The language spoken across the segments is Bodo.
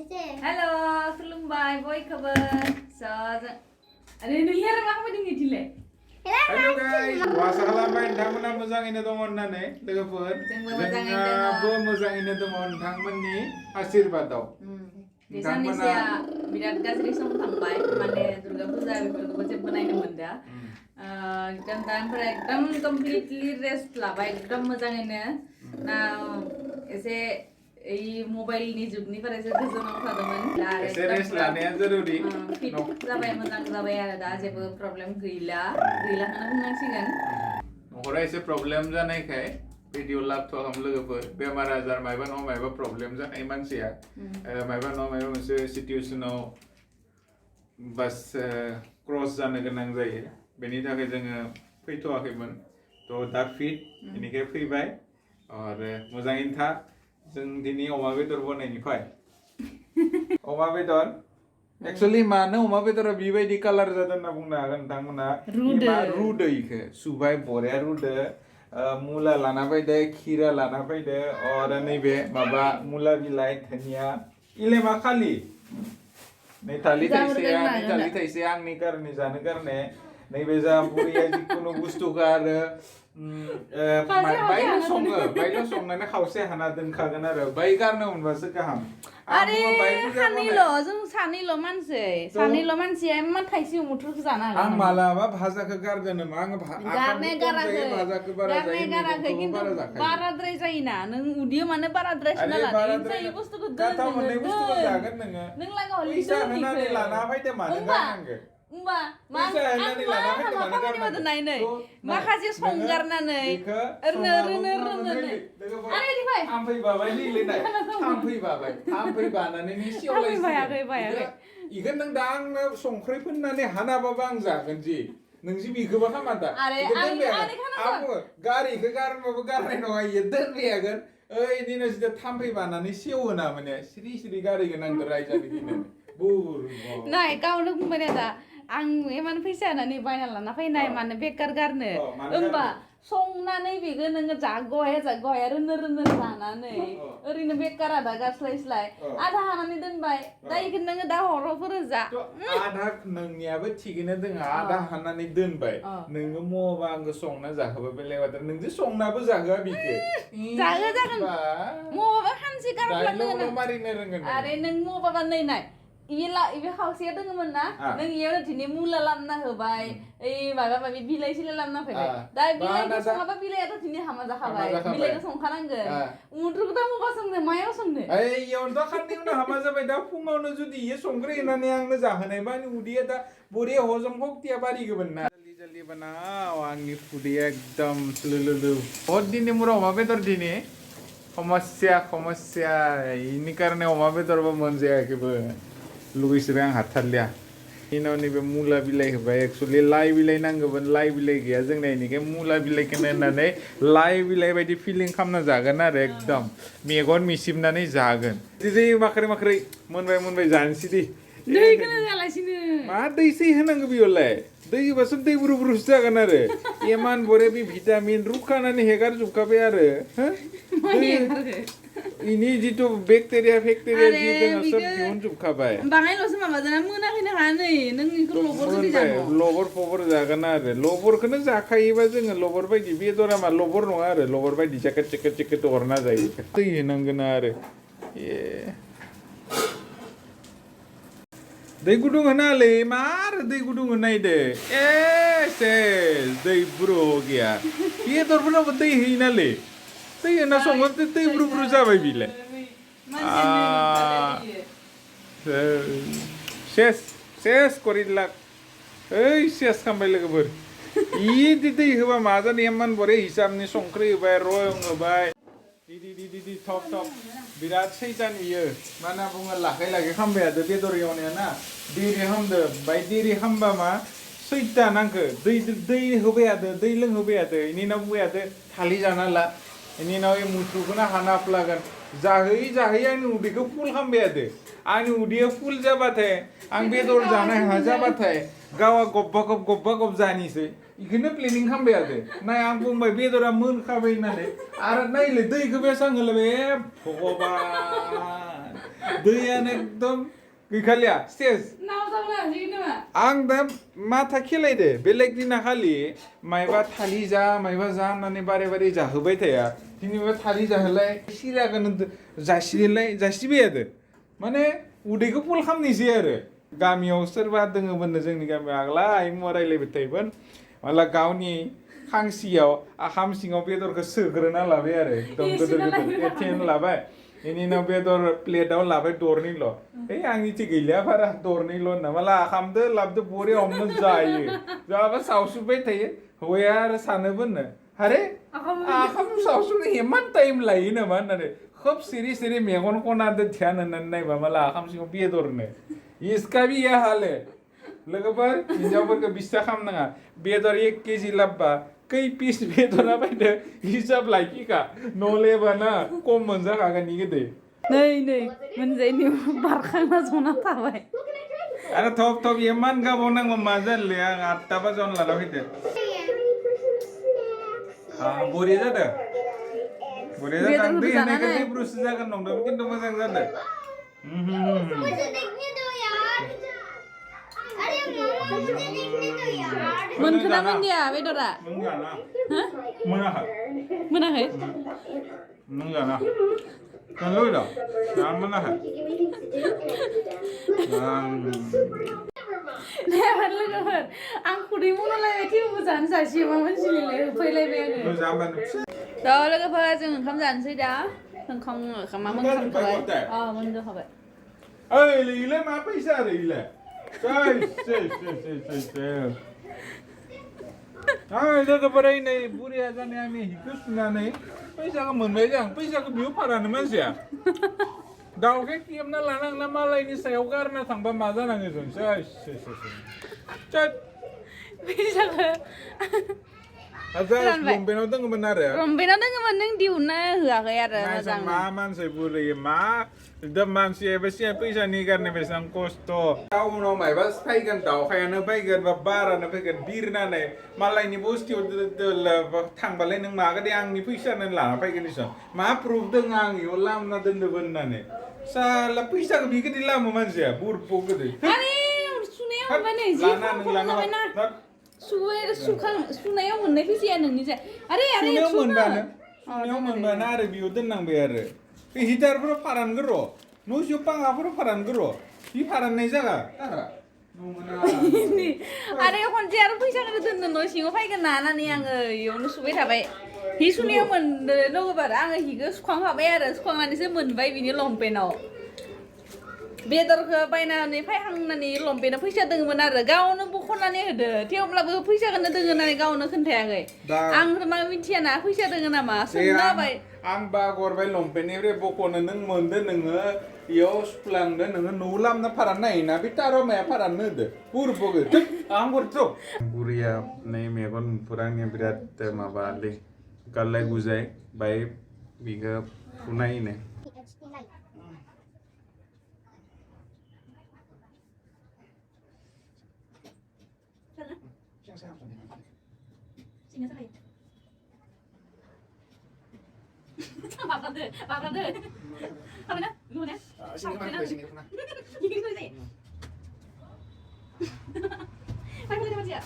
Halo, KHULUMBAI, boikhwbw. So, ada yang lihat apa kamu dengar dile? Halo guys, wasa khalamw nthangmona mwjangwinw dong honnane logoफोर जोंहाबो मोजाङैनो दङ नोंथांमोननि आशीर्बादाव Indonesia birat गाज्रि सम थांबाय माने दुर्गा फुजा बेफोरखौबो जेबो नायनो मोनदा एकदम दानिफ्राय एकदम कमप्लिटलि रेस्ट लाबाय एकदम मोजाङैनो ना एसे मबाइलनि जुगनिफ्राय एसे गोजानाव थादोंमोन एसे रेस्ट लानाया जरुरी फिट जाबाय मोजां जाबाय आरो दा जेबो प्रब्लेम गैलाखौनो बुंनांसिगोन न'खरा एसे प्रब्लेम जानायखाय भिडिअ लाबथ'वाखैमोन लोगोफोर बेमार आजार मायबा नङा मायबा प्रब्लेम जानाय मानसिया मायबा नङा मायबा मोनसे सिचुएसनाव बास क्रस जानो गोनां जायो बेनि थाखाय जोङो फैथ'वाखैमोन थ' दा फिट बेनिखाय फैबाय आरो मोजाङैनो था जों दिनै अमा बेदर बनायनिफ्राय अमा बेदर एक्चुअली मानो अमा बेदरा बेबायदि कालार जादों होनना बुंनो हागोन नोंथांमोना रुदो इखो सुबाय बरिया रुदो मुला लाना फैदो खीरा लाना फैदो और नैबे माबा मुला बिलाइ धनिया इलेमा खालि नै थालि थाइसे आंनि कारने जानो कारने नैबे जा बुरिया जिखुनु बुस्थुखौ आरो बायलो संनानै खावसे हाना दोनखागोन आरो बाय गारनो मोनबासो गाहाम आरे जों सानैल' मानसिया इमान थाइसे उमुथ्रुखौ जानो हागोन आं मालाबा भाजाखौ गारगोन नामा आं भाजाखौ बारा खिन्थु बाराद्राय जायोना नों उदैयाव मानो बाराद्राय सोना लादों जाय बुस्थुखौ गाथाव मोननै बुस्थुखौ जागोन नों लागोआव फैसा होनानै लाना फैदो मानो गारनांगो माखासे संगारनानै इखो नों दा आंनो संख्रि फोननानै हानाबाबो आं जागोन जि नों जि बिखोबा खामा दा गारिखौ गारबाबो गारनाय नङा इयो दोनबेयागोन ओइ दिनै जुदि थाम्फै बानानै सेवोना माने सिरि गारिखौ नांदो रायजानो गिनानै नाय गावनो बुंबाय दा आं इमान फैसा होनानै बायना लाना फैनाय मानो बेकार गारनो होमबा संनानै बेखौ नोङो जाग'हाया रोनो जानानै ओरैनो बेकार आदा गारस्लायस्लाय आधा हानानै दोनबाय दा इखौ नोङो दा हरावफोर जा आधा नोंनियाबो थिगैनो दङ आधा हानानै दोनबाय नोङो मबा आंखौ संना जाहोबाय बेलेग बाथ्रा नोंजों संनाबो जाहोआ बिखौ जागोन मबा हानसे गारफ्लांनो मारिनो रोंगोन आरे नों मबाबा नै नाय इबे खावसेया दङमोन ना नों इयाव दिनै मुला लामना होबाय ओइ माबा माबि बिलाइ सिलाइ लामना फैबाय दा बिलाइखौ सङाबा बिलाइयाथ' दिनै हामा जाखाबाय बिलाइखौ संखानांगोन उमुथ्रुखौ दा मबा संनो मायाव संनो इयावनोथ' खाननै उनाव हामा जाबाय दा फुङावनो जुदि इयो संख्रि होनानै आंनो जाहोनायबा आंनि उदैया दा बरिया हजम सक्तिया बारिगौमोन ना जल्दि बानाव आंनि उदैया एकदम लुलुलु बहुत दिननि मुरा अमा बेदर दिनै समस्या इनि कारणे अमा बेदरबो मोनजायाखैबो लुगैसोबाय आं हाथारलिया इनाव नैबे मुला बिलाइ होबाय एक्चुअलि लाइ बिलाइ नांगौमोन लाइ बिलाइ गैया जोंना इनिखाय मुला बिलाइखौनो होननानै लाइ बिलाइ बायदि फिलिं खालामना जागोन आरो एकदम मेगन मिसिबनानै जागोन दिदि माख्रै मोनबाय जानोसै दि दैखौनो जालासिनो मा दैसै होनांगौ बेयावलाय दै होबासो दै बुरुसो जागोन आरो इमान बरिया बे भिटामिन रुखानानै हेगार जोबखाबाय आरो इनि जितु बेक्टेरिया जि दङ सब दिहुनजोबखाबाय बाङायल'सो माबाजाना मोनाखैनो हा नै नों इखौ लबर जुदि जानो लबर फबर जागोन आरो लबरखौनो जाखायोबा जोङो लबर बायदि बेदरा मा लबर नङा आरो लबर बायदि जेकेट अरना जायो दै होनांगोन आरो दै गुदुं होनालै मार दै गुदुं होनायदो दै बुरु गैया बेदरफोरावबो दै होयोनालै दै होना संबाबो दै बुरु जाबाय बिलाय सेस करिलाक ओइ सेस खालामबाय लोगोफोर इदि दै होबा मा जानो इमान बरिया हिसाबनि संख्रि होबाय रं होबाय दि थप बिराद सैतान इयो मा होनना बुङो लाखै खालामबाय थादो बेदर एवनाया ना देरि खालामदो बाय देरि खालामबा मा सैतान आंखो दै होबाय थादो दै लोंहोबाय थादो इनि उनाव बुंबाय थादो थालि जाना ला इनि उनाव मुथ्रुखौनो हाना फ्लागोन जाहोयै आंनि उदैखौ फुल खालामबाय थादो आंनि उदैया फुल जाबाथाय आं बेदर जानाय हाजाबाथाय गावा गब्बा गब जानोसै इखौनो प्लेनिं खालामबाय थादो नाय आं बुंबाय बेदरा मोनखाबाय होननानै आरो नायलै दैखौ बेसां होलाय भगबान दैयानो एकदम गैखालिया सेस नाव जावला जिगि नामा आं दा माथा खेलायदो बेलेग दिना खालि मायबा थालि जा मायबा जा होननानै बारे बारे जाहोबाय थाया दिनैबा थालि जाहोलाय सिराखौनो जासिबाय आरो माने उदैखौ फुल खालामनोसै आरो गामियाव सोरबा दोङोमोननो जोंनि गामियाव आगोलाय मुवा रायलायबाय थायोमोन माला गावनि खांसियाव आखाम सिङाव बेदरखौ सोग्रोना लाबाय आरो एकदम गोदोर गोदोर एथेन लाबाय बेनि उनाव बेदर प्लेटाव लाबाय दरनैल' आंनिथि गैलिया बारा दरनैल' होनना माला आखामदो लाबदो बरिया हमनो जायो जाबा सावसुबाय थायो हौवाया आरो सानोबोनो आरे आखाम सावसुनो इमान टाइम लायो नामा होननानै खोब सिरि सिरि मेगन खनादो ध्यान होननानै नायबा माला आखाम सिङाव बेदरनो इसका भी ये हाल है लोगोफोर हिन्जावफोरखौ बिस्था खालामनाङा बेदर 1 केजि लाबबा खै पिस बेदरा बायदो हिसाब लाखिखा नलेबाना खम मोनजाखागोन इ गोदै नै मोनजायनि बारखांना जना थाबाय आरो थप थप इमान गाबाव नांगौ मा जानलै आं 8टा बाजावनो लाना फैदो बरिया जादों बरिया जादों आं दै होनायखौ दैब्रुसो जागोन नंदोंमोन खिन्थु मोजां जादों मोनखोना मोनदिया बेदरा मोनाखै मोनाखै नों जाना जानो लुगैदों जानो मोनाखै लोगोफोर आं खुदै मन'लायबाय थेवबो जानो जासियोबा मोनसिलाय होफैलायबाय आङो लोगोफोर जों ओंखाम जानोसै दा ओंखामा मोनखांखाबाय मोनजाखाबाय ओइ इलाय मा फैसा आरो इलाय लोगोफोरा नै बुरिया जानाय आंनि हिखौ सुनानै फैसाखौ मोनबाय जों फैसाखौ बियो फारानो मानसिया दाउखे खेबना लानांना मालायनि सायाव गारना थांबा मा जानाङो जों फैसाखौ लंपेन्टाव दङमोन आरो लंपेन्टाव दङमोन नों दिहुनना होआखै आरो मोजां मा मानसि बुरैयो मा एकदम मानसिया एसे फैसानि गारनो बेसेबां खस्थ' टाउनाव मायबा फैगोन दाउखायानो फैगोन बा बारानो फैगोन बिरनानै मालायनि बस्तियाव थांबालाय नों मागोन दे आंनि फैसानो लाना फैगोन इसान मा प्रुफ दङ आं इयाव लामना दोनदोंबो होननानै साला फैसाखौ बिगोदि लामो मानसिया बुरबो गोदै सुनायाव मोननाय फैसाया नोंनि जाय सुनायाव मोनबानो आरो बेयाव दोननांबाय आरो बे हिटारफोराव फारानगोन र' न' सिङाव पाङाफोराव फारानगोन र' बि फाराननाय जागा आरो खनसे आरो फैसाखौनो दोननो न' सिङाव फैगोन नानानै आङो इयावनो सुबाय थाबाय हि सुनायाव मोनदो लोगोफोर आङो हिखौ सुखांखाबाय आरो सुखांनानैसो मोनबाय बिनि लंपेन्टाव बेदरखौ बायनानै फायखांनानै लंपेन्टाव फैसा दङमोन आरो गावनो बख'नानै होदो थेवब्लाबो फैसाखौनो दोङो होननानै गावनो खोन्थायाखै आं मा मिथियाना फैसा दोङो नामा सोंना होबाय आं बागरबाय लंपेन्टनिफ्राय बख'नो नों मोनदो नोङो इयाव सुफ्लांदो नोङो न'आव लामना फाराननो हायोना बे ताराव माया फाराननो होदो बुरबोगो आं हरथ' बुरिया नै मेगन नुफोरा आंनिया बिराद माबालै गाललाय गुजाय बाय बिखौ फुनायनो Babradı. Kamera, lu ne? Sini kemana? Ini tuh sih. Mana dia dia?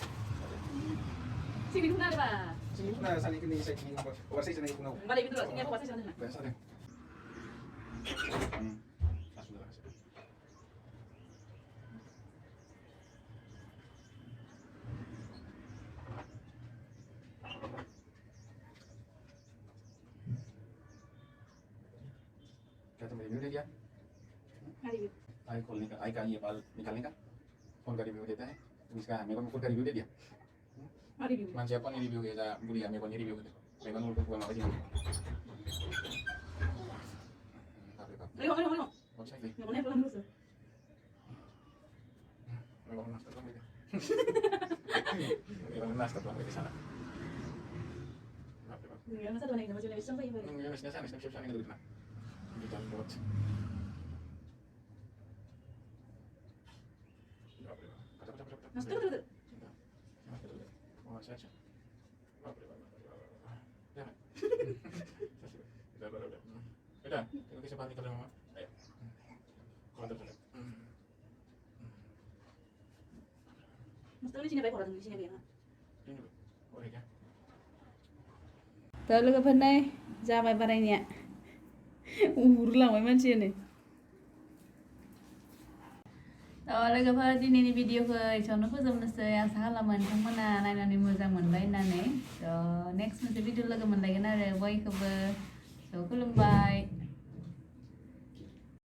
Sini kemana dia, Pak? Sini kemana? Sini kemana? Sini kemana? Saya sini kemana? Balik dulu, sini aku pasang sana. Biasa deh. Review deh dia. Review. I खोलने का आई का ये बाल निकालने का फोन का रिव्यू देता है इसका मेरे को फोन का रिव्यू दे दिया Review. मान siapa nih रिव्यू ya बुढ़िया मेरे को नहीं रिव्यू दे मेरे को उनको पूरा मालूम Ayo. कौन सा है Yang mana pulang dulu? मेरे को नाश्ता करने मेरे को नाश्ता करने के sana Ya, masa tuh nih, nama jenis apa ini? ya mestinya sana siap-siap sana dulu nah kita buat Mas tuh. Oh, saja. Udah, kita kesempatan kita sama. Ayo. जोंनि सिनायबाय खरा जोंनि सिनायबाय ना Boleh ya? दा लोगोफोरनो जाबाय बारायनाया उरुलांबाय मानसियानो लोगोफोर दिनैनि भिडिअखौ एसेयावनो फोजोबनोसै आसा खालामो नोंथांमोना नायनानै मोजां मोनबाय होननानै नेक्स्ट मोनसे भिडिअ लोगो मोनलायगोन आरो बयखौबो खुलुमबाय